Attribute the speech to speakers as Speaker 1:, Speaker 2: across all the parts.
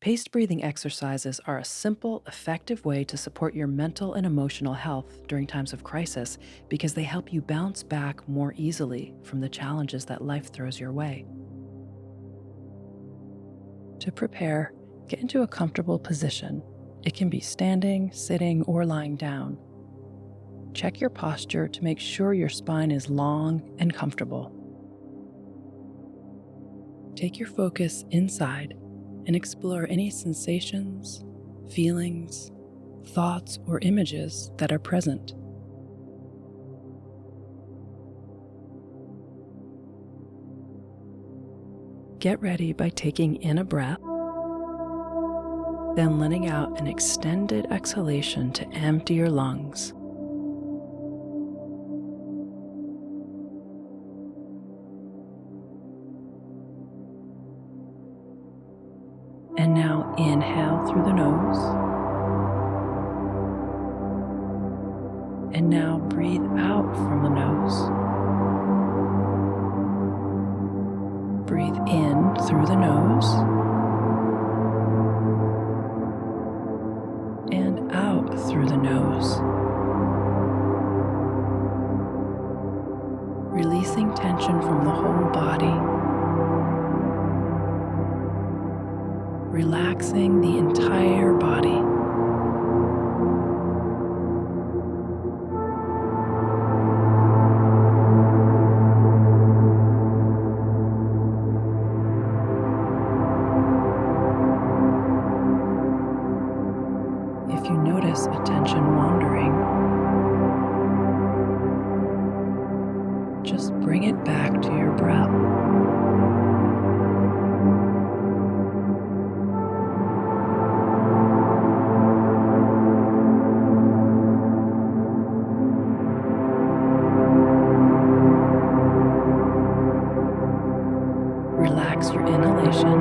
Speaker 1: Paced breathing exercises are a simple, effective way to support your mental and emotional health during times of crisis because they help you bounce back more easily from the challenges that life throws your way. To prepare, get into a comfortable position. It can be standing, sitting, or lying down. Check your posture to make sure your spine is long and comfortable. Take your focus inside and explore any sensations, feelings, thoughts, or images that are present. Get ready by taking in a breath, then letting out an extended exhalation to empty your lungs. And now inhale through the nose. And now breathe out from the nose. Breathe in through the nose. And out through the nose. Releasing tension from the whole body. Relaxing the entire body. If you notice a tension wandering, just bring it back to your breath. Relax your inhalation.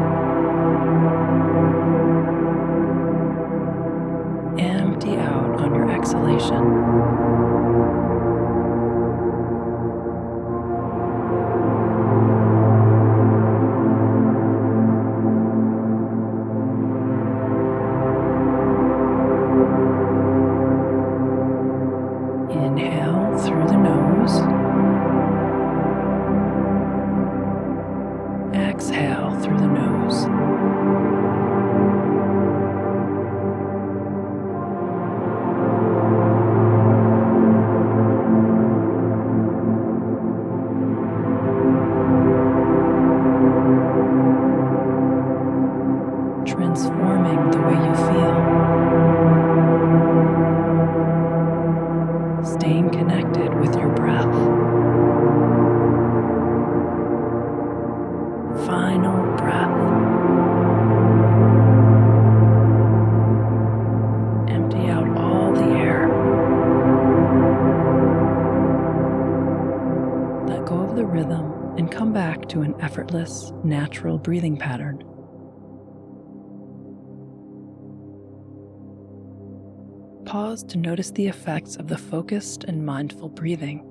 Speaker 1: Empty out on your exhalation. Inhale through the nose. Exhale through the nose. Transforming the way you feel. Staying connected with your breath. Final breath. Empty out all the air. Let go of the rhythm and come back to an effortless, natural breathing pattern. Pause to notice the effects of the focused and mindful breathing.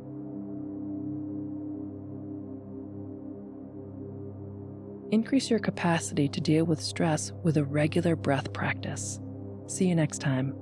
Speaker 1: Increase your capacity to deal with stress with a regular breath practice. See you next time.